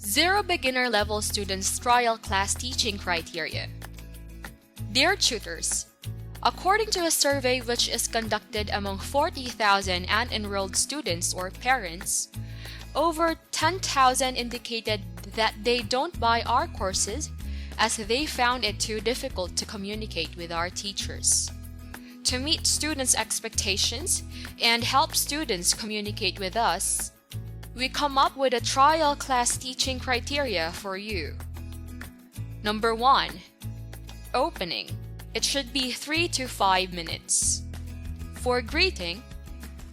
Zero beginner level students trial class teaching criteria. Dear tutors, according to a survey which is conducted among 40,000 unenrolled students or parents, over 10,000 indicated that they don't buy our courses as they found it too difficult to communicate with our teachers. To meet students' expectations and help students communicate with us, we come up with a trial class teaching criteria for you. Number 1. Opening. It should be 3 to 5 minutes. For greeting,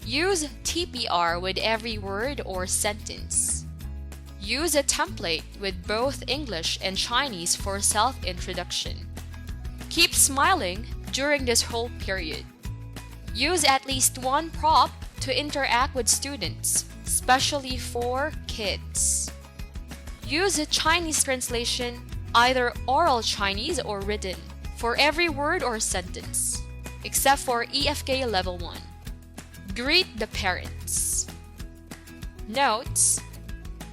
use TPR with every word or sentence. Use a template with both English and Chinese for self-introduction. Keep smiling during this whole period. Use at least one prop to interact with students, especially for kids. Use a Chinese translation, either oral Chinese or written, for every word or sentence, except for EFK Level 1. Greet the parents. Notes: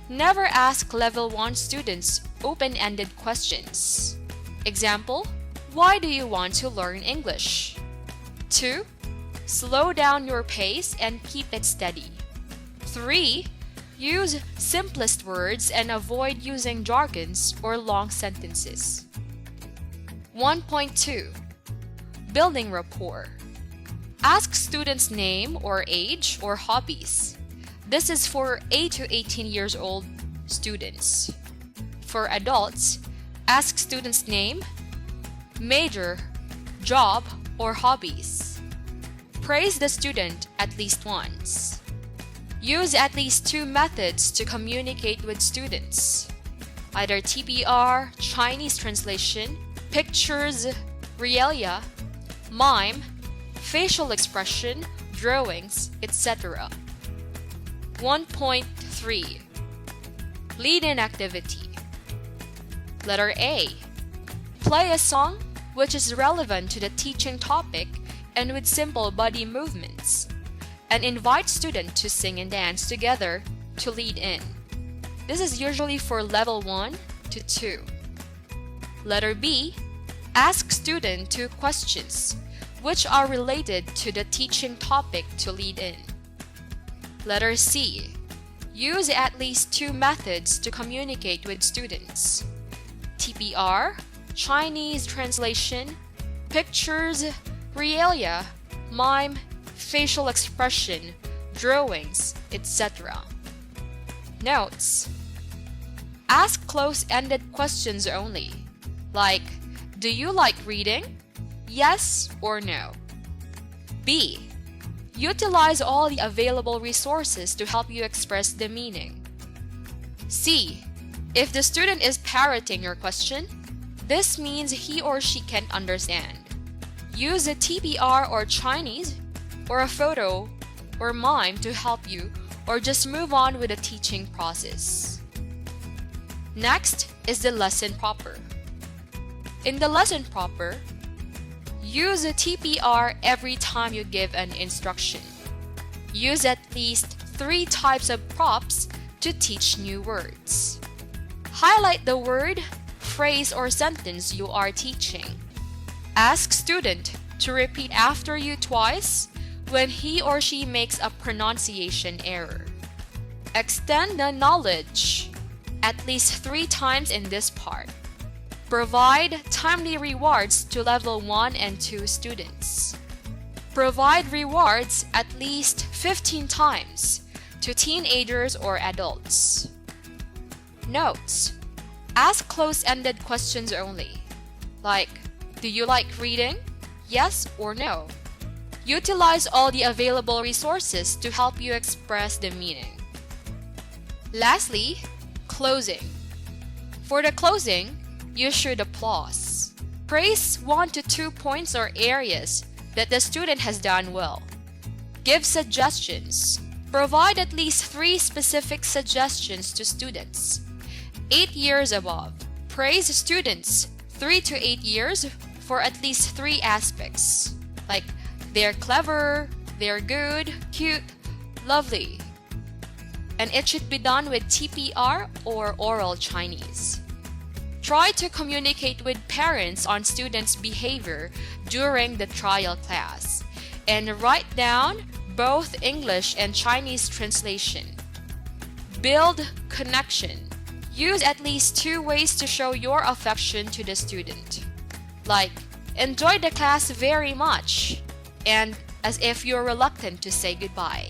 never ask Level 1 students open-ended questions. Example, why do you want to learn English? 2. Slow down your pace and keep it steady. 3. Use simplest words and avoid using jargons or long sentences. 1.2. Building rapport. Ask students' name or age or hobbies. This is for 8 to 18 years old students. For adults, ask students' name, major, job, or hobbies. Praise the student at least once. Use at least 2 methods to communicate with students, either TPR, Chinese translation, pictures, realia, mime, facial expression, drawings, etc. 1.3. Lead-in activity. Letter A. Play a song which is relevant to the teaching topic and with simple body movements, and invite students to sing and dance together to lead in. This is usually for level 1 to 2. Letter B. Ask student 2 questions which are related to the teaching topic to lead in. Letter C. Use at least 2 methods to communicate with students: TPR, Chinese translation, pictures, realia, mime, facial expression, drawings, etc. Notes: ask close-ended questions only, like, do you like reading? Yes or no. B. Utilize all the available resources to help you express the meaning. C. If the student is parroting your question, this means he or she can't understand. Use a TPR or Chinese, or a photo, or mime to help you, or just move on with the teaching process. Next is the lesson proper. In the lesson proper, use a TPR every time you give an instruction. Use at least 3 types of props to teach new words. Highlight the word, phrase, or sentence you are teaching. Ask student to repeat after you twice when he or she makes a pronunciation error. Extend the knowledge at least 3 times in this part. Provide timely rewards to level 1 and 2 students. Provide rewards at least 15 times to teenagers or adults. Notes: ask close-ended questions only, like, do you like reading? Yes or no. Utilize all the available resources to help you express the meaning. Lastly, closing. For the closing, you should applause. Praise 1 to 2 points or areas that the student has done well. Give suggestions. Provide at least 3 specific suggestions to students. 8 years above. Praise students 3 to 8 years for at least 3 aspects, like they're clever, they're good, cute, lovely. and it should be done with TPR or oral Chinese. Try to communicate with parents on students' behavior during the trial class, and write down both English and Chinese translation. Build connection. Use at least 2 ways to show your affection to the student, like enjoy the class very much, and as if you're reluctant to say goodbye.